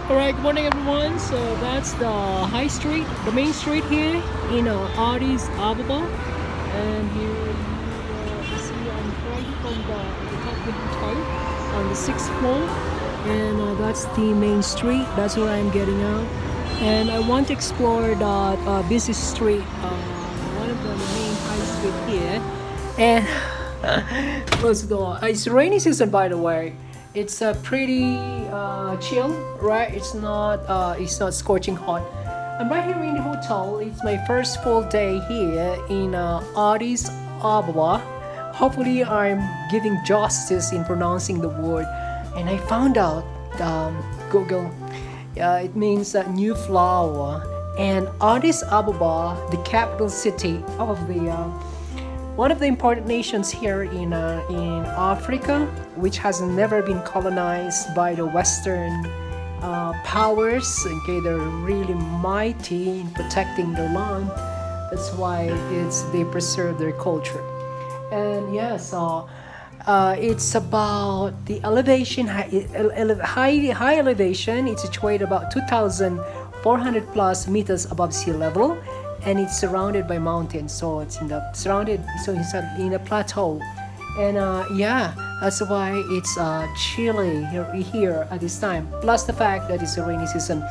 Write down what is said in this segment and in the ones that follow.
Alright, good morning everyone. So that's the high street, the main street here in Addis Ababa. And here you see I'm right from the top of the hotel on the 6th floor. And that's the main street. That's where I'm getting out. And I want to explore that busy street, one of the main high street here. And let's go. It's rainy season, by the way. It's pretty chill, right? It's not scorching hot. I'm right here in the hotel. It's my first full day here in Addis Ababa. Hopefully, I'm giving justice in pronouncing the word. And I found out Google. It means new flower. And Addis Ababa, the capital city of the one of the important nations here in Africa, which has never been colonized by the Western powers. Okay, they're really mighty in protecting their land. That's why they preserve their culture. And yeah, so it's about the elevation, high elevation. It's situated about 2,400 plus meters above sea level, and it's surrounded by mountains. So it's in a plateau, and yeah, that's why it's chilly here at this time. Plus the fact that it's a rainy season.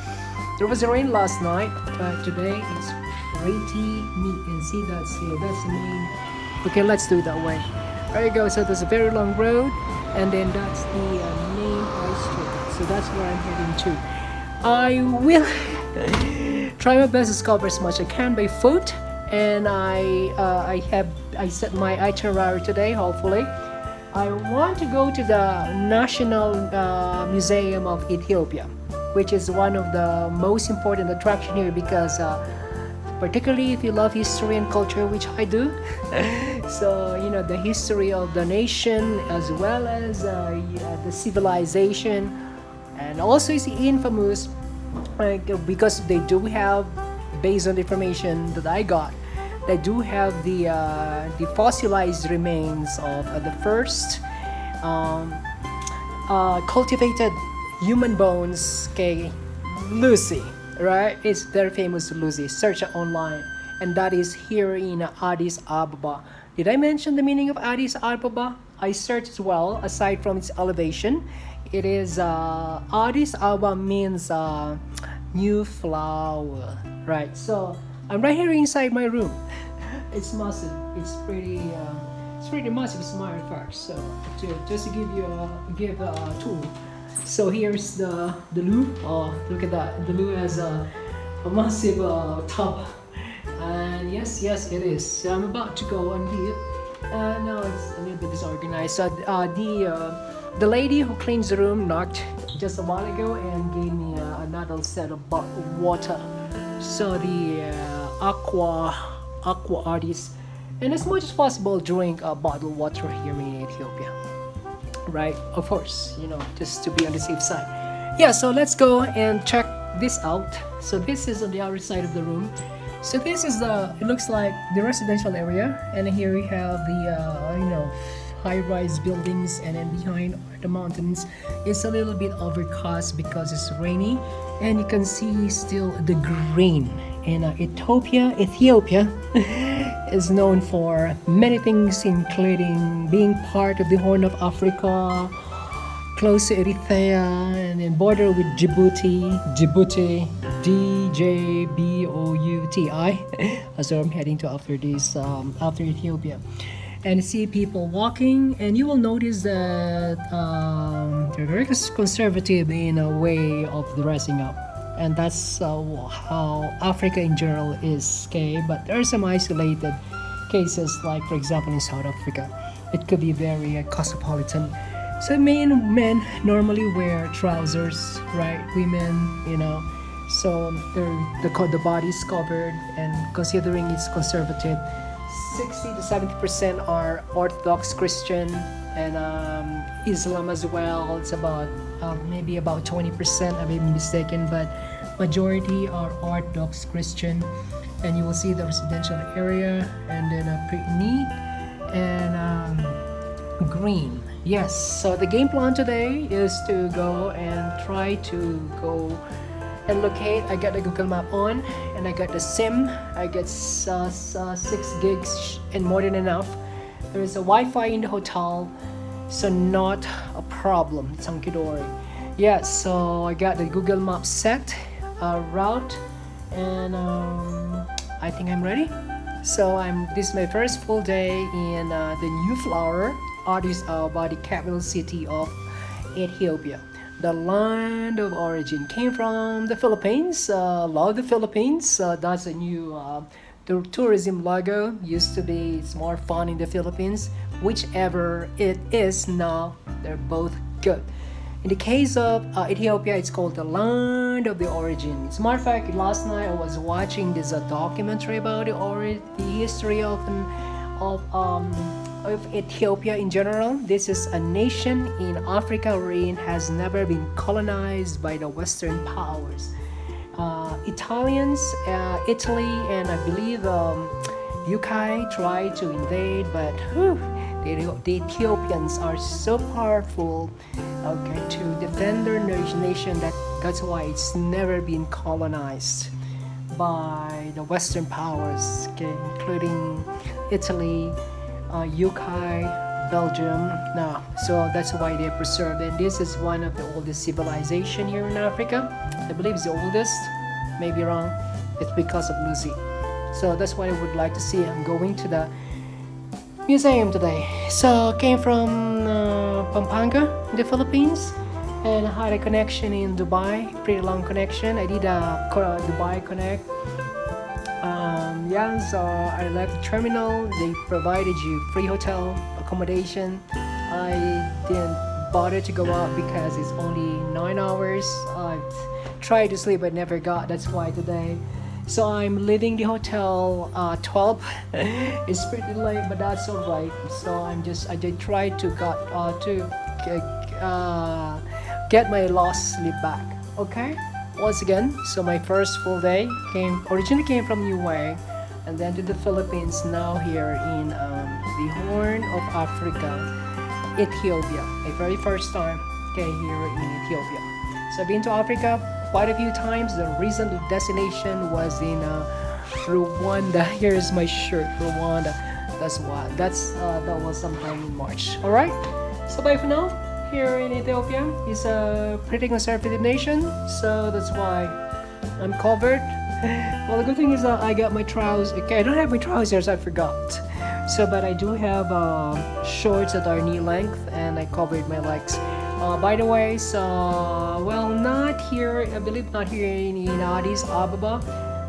There was a rain last night, but today it's pretty neat. And see, that's the main. Okay, let's do it that way. There you go. So there's a very long road, and then that's the main high street. So that's where I'm heading to. I will try my best to discover as much as I can by foot, and I set my itinerary today. Hopefully, I want to go to the National Museum of Ethiopia, which is one of the most important attraction here because. Particularly if you love history and culture, which I do. So, the history of the nation as well as the civilization. And also it's infamous because they do have, based on the information that I got, they do have the fossilized remains of the first cultivated human bones, okay, Lucy. Right, it's very famous Lucy. Search it online, and that is here in Addis Ababa. Did I mention the meaning of Addis Ababa? I searched as well. Aside from its elevation, it is Addis Ababa means new flower. Right. So I'm right here inside my room. It's massive. It's pretty massive. As a matter of fact. So just to give a tool. So here's the loo. Oh, look at that. The loo has a massive tub. And yes, it is. So I'm about to go and leave. Now it's a little bit disorganized. So the lady who cleans the room knocked just a while ago and gave me another set of bottled water. So the aqua artist, and as much as possible, drink bottled water here in Ethiopia. Right, of course, just to be on the safe side. Yeah, so let's go and check this out. So this is on the outer side of the room. So this is it looks like the residential area, and here we have the high-rise buildings, and then behind the mountains it's a little bit overcast because it's rainy, and you can see still the green. And Ethiopia is known for many things, including being part of the Horn of Africa, close to Eritrea, and then border with Djibouti, DJBOUTI. So I'm heading to after Ethiopia, and see people walking, and you will notice that they're very conservative in a way of dressing up. And that's how Africa in general is, okay? But there are some isolated cases, like for example in South Africa, it could be very cosmopolitan. So men normally wear trousers, right? Women, so the body is covered, and considering it's conservative, 60 to 70% are Orthodox Christian, and Islam as well. It's about maybe about 20%, I may be mistaken, but majority are Orthodox Christian. And you will see the residential area, and then pretty neat and green. Yes, so the game plan today is to go and try to go and locate. I got the Google Map on and I got the SIM. I get 6 gigs and more than enough. There is a Wi-Fi in the hotel, so not a problem. Sankidori. Yeah, so I got the Google Map set, route, and I think I'm ready. So this is my first full day in the new flower, Addis Ababa, the capital city of Ethiopia. The land of origin came from the Philippines. Love the Philippines. That's a new the tourism logo. Used to be it's more fun in the Philippines. Whichever it is now, they're both good. In the case of Ethiopia, it's called the land of the origin. As a matter of fact, last night I was watching this documentary about the history of Ethiopia in general. This is a nation in Africa wherein has never been colonized by the Western powers. Italians, Italy, and I believe UK tried to invade, but the Ethiopians are so powerful, okay, to defend their nation that's why it's never been colonized by the Western powers, okay, including Italy, UK, Belgium. Now, so that's why they preserved it. This is one of the oldest civilization here in Africa. I believe it's the oldest. Maybe wrong. It's because of Lucy. So that's what I would like to see. I'm going to the museum today. So came from Pampanga, in the Philippines, and I had a connection in Dubai. Pretty long connection. I did a Dubai connect. So I left the terminal. They provided you free hotel accommodation. I didn't bother to go out because it's only 9 hours. I tried to sleep but never got. That's why today. So I'm leaving the hotel 12. It's pretty late, but that's alright. So I did try to get my lost sleep back. Okay. Once again, so my first full day originally came from UA, and then to the Philippines. Now here in the Horn of Africa, Ethiopia. My very first time here in Ethiopia. So I've been to Africa quite a few times. The recent destination was in Rwanda. Here's my shirt, Rwanda. That was sometime in March. All right. So bye for now. Here in Ethiopia is a pretty conservative nation, so that's why I'm covered. Well, the good thing is that I got my trousers. Okay, I don't have my trousers. I forgot. So, but I do have shorts that are knee length, and I covered my legs. By the way, so not here. I believe not here in Addis Ababa.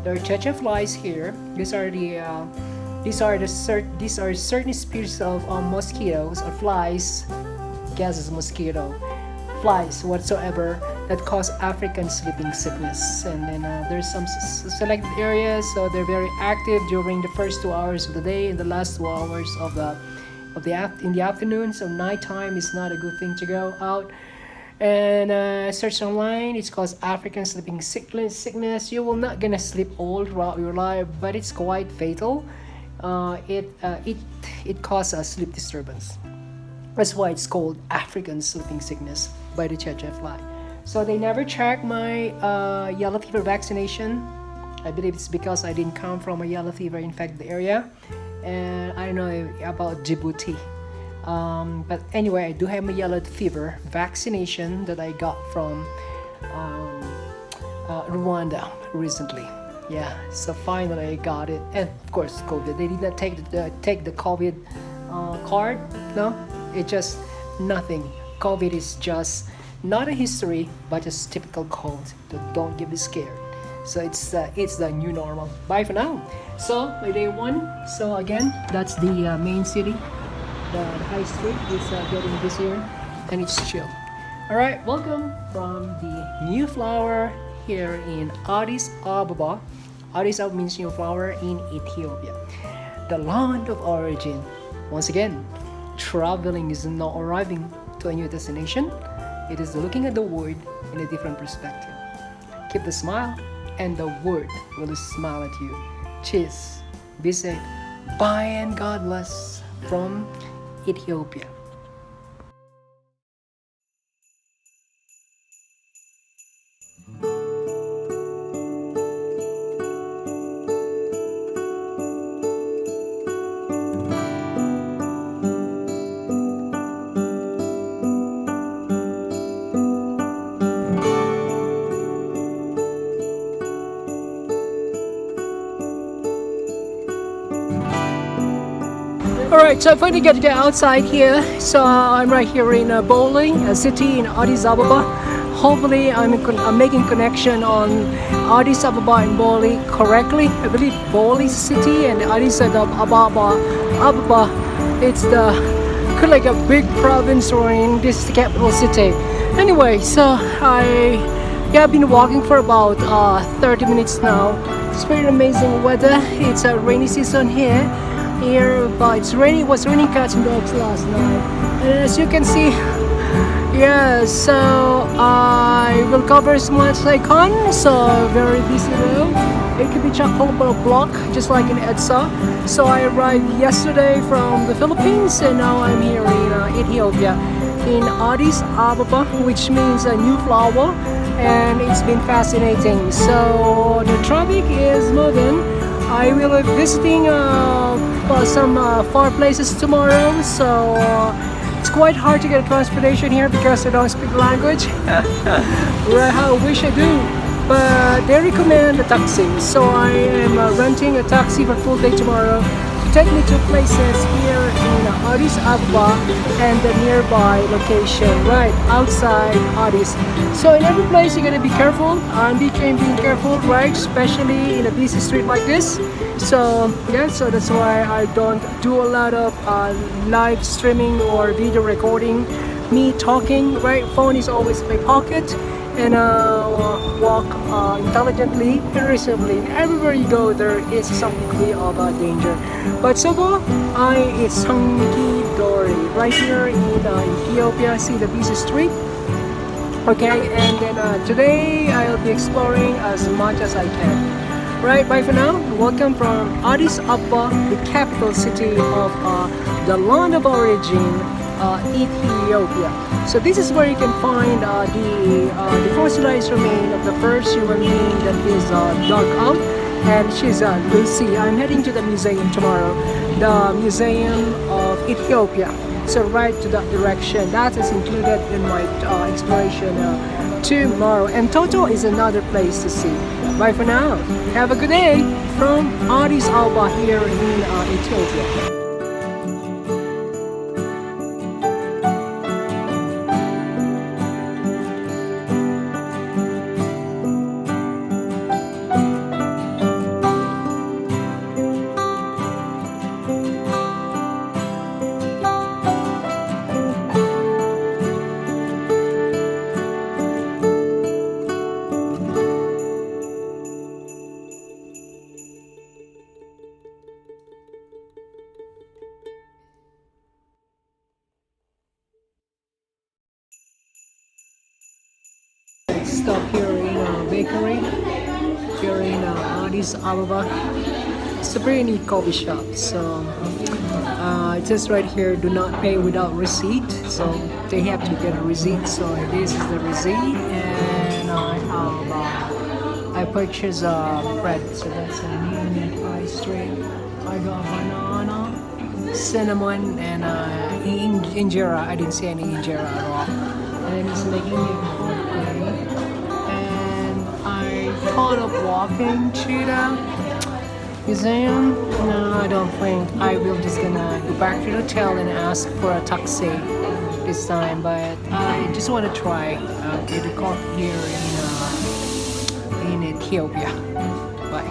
There are cheche flies here. These are certain species of mosquitoes or flies. Gases, mosquito, flies, whatsoever that cause African sleeping sickness. And then there's some selected areas, so they're very active during the first 2 hours of the day and the last 2 hours in the afternoon. So nighttime is not a good thing to go out. And search online. It's called African sleeping sickness. You will not gonna sleep all throughout your life, but it's quite fatal. It causes a sleep disturbance. That's why it's called African sleeping sickness by the cheche fly. So they never check my yellow fever vaccination. I believe it's because I didn't come from a yellow fever infected area. And I don't know about Djibouti. But anyway, I do have my yellow fever vaccination that I got from Rwanda recently. Yeah, so finally I got it. And of course, COVID. They did not take the COVID card. No, it's just nothing. COVID is just not a history, but just typical cold. So don't get scared. So it's the new normal. Bye for now. So my day one. So again, that's the main city. The high street is getting busier, and it's chill. All right, welcome from the new flower here in Addis Ababa. Addis Ababa means new flower in Ethiopia, the land of origin. Once again, traveling is not arriving to a new destination. It is looking at the world in a different perspective. Keep the smile, and the world will smile at you. Cheers. Be safe. Bye and God bless from Ethiopia. Alright, so I finally get to get outside here. So I'm right here in Bole, a city in Addis Ababa. Hopefully I'm making connection on Addis Ababa and Bole correctly. I believe Bole is a city and Addis Ababa, it's the kind of like a big province, or in this is the capital city. Anyway, so I've been walking for about 30 minutes now. It's very amazing weather. It's a rainy season here, but it's rainy. It was raining cats and dogs last night, and as you can see, yeah. So I will cover as much as I can. So very busy road. It could be chock-full block, just like in EDSA. So I arrived yesterday from the Philippines, and now I'm here in Ethiopia, in Addis Ababa, which means a new flower, and it's been fascinating. So the traffic is moving. I will be visiting some far places tomorrow, so it's quite hard to get transportation here because I don't speak the language. Right, how I wish I do, but they recommend a taxi, so I am renting a taxi for full day tomorrow to take me to places here in Addis Ababa and the nearby location right outside Addis. So in every place you're gonna be careful. I'm being careful, right? Especially in a busy street like this. So yeah, so that's why I don't do a lot of live streaming or video recording. Me talking, right? Phone is always in my pocket, and walk intelligently and reasonably. Everywhere you go, there is some degree of danger. But so far, it's hunky dory right here in Ethiopia. See the busy street. Okay, and then today I'll be exploring as much as I can. Right, bye for now. Welcome from Addis Ababa, the capital city of the land of origin, Ethiopia. So this is where you can find the fossilized remain of the first human being that is dug out, and she's Lucy. I'm heading to the museum tomorrow, the Museum of Ethiopia. So right to that direction. That is included in my exploration tomorrow. And Toto is another place to see. Bye for now. Have a good day from Addis Ababa here in Ethiopia. Stop here in a bakery here in Addis Ababa. It's a very neat coffee shop. So it says right here, do not pay without receipt. So they have to get a receipt. So this is the receipt, and I purchased bread. So that's a neat pie straight. I got banana, cinnamon, and injera. I didn't see any injera at all. And it's making me hungry. I thought of walking to the museum. No, I don't think. I will just gonna go back to the hotel and ask for a taxi this time. But I just want to try the coffee here in Ethiopia. Bye.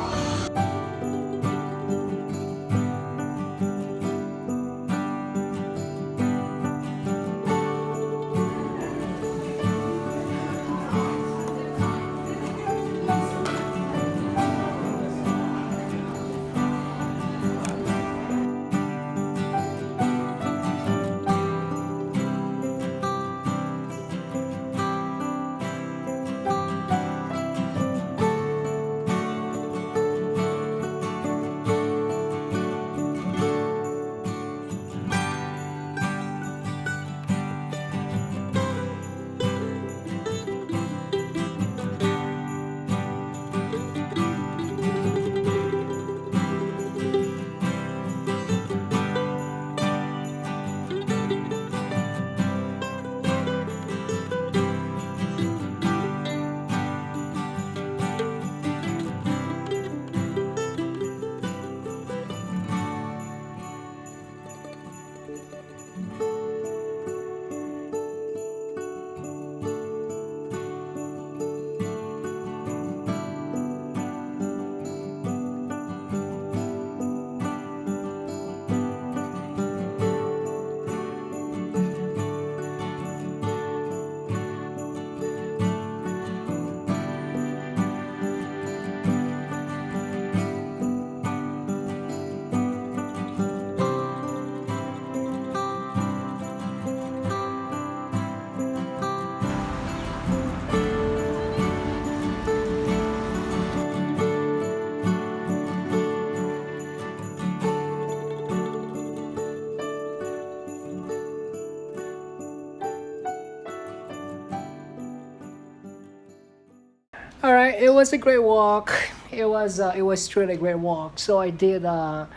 All right, it was a great walk. It was truly a great walk. So I did about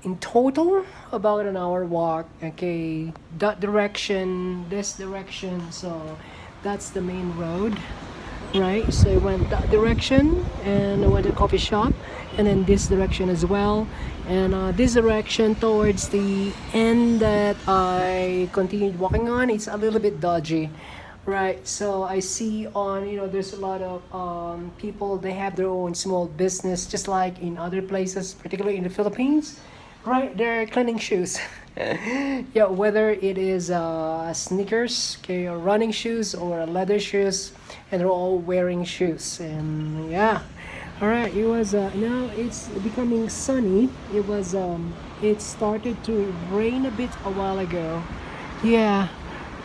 in total about an hour walk. Okay, that direction, this direction. So that's the main road, right? So I went that direction and I went to a coffee shop, and then this direction as well. And this direction towards the end that I continued walking on, it's a little bit dodgy, right? So I see on, there's a lot of people, they have their own small business, just like in other places, particularly in the Philippines, right? They're cleaning shoes. Yeah, whether it is sneakers, okay, or running shoes or leather shoes, and they're all wearing shoes. And yeah, all right. It was now it's becoming sunny. It started to rain a bit a while ago. Yeah,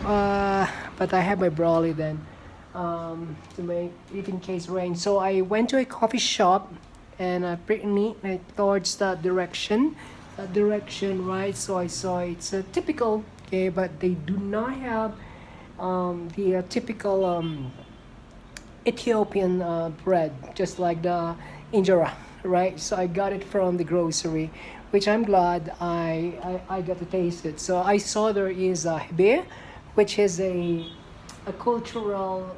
but I have my brolly then, to make if in case rain. So I went to a coffee shop, and pretty neat, towards that direction, right? So I saw it's a typical, okay, but they do not have the typical Ethiopian bread, just like the injera, right? So I got it from the grocery, which I'm glad I got to taste it. So I saw there is a hebe, which is a cultural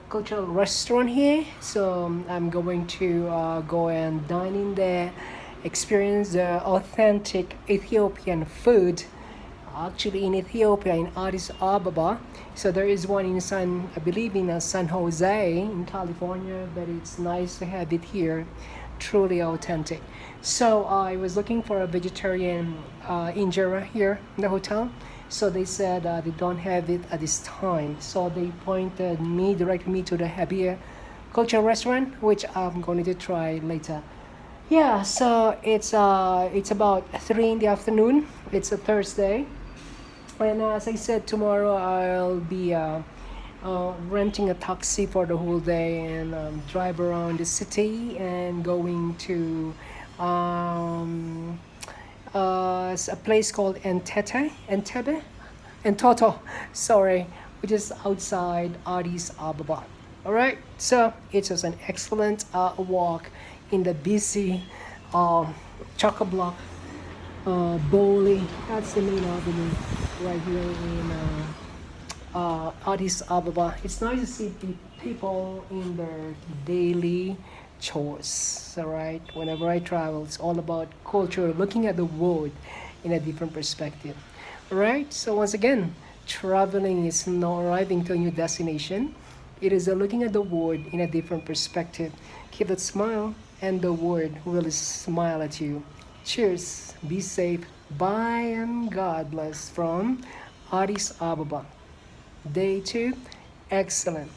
restaurant here. So I'm going to go and dine in there, experience the authentic Ethiopian food, actually in Ethiopia, in Addis Ababa. So there is one in I believe in San Jose in California, but it's nice to have it here, truly authentic. So I was looking for a vegetarian injera here in the hotel. So they said they don't have it at this time. So they directed me to the Habir cultural restaurant, which I'm going to try later. Yeah, so it's about 3 in the afternoon. It's a Thursday, and as I said, tomorrow I'll be renting a taxi for the whole day and drive around the city and going to um, a place called Entoto, sorry, which is outside Addis Ababa. All right, so it was an excellent walk in the busy chock-a-block Bole. That's the main avenue right here in Addis Ababa. It's nice to see people in their daily chores. All right, whenever I travel, it's all about culture, looking at the world in a different perspective. All right, so once again, traveling is not arriving to a new destination. It is looking at the world in a different perspective. Keep that smile, and the world will smile at you. Cheers, be safe, bye, and God bless from Addis Ababa. Day 2, excellent.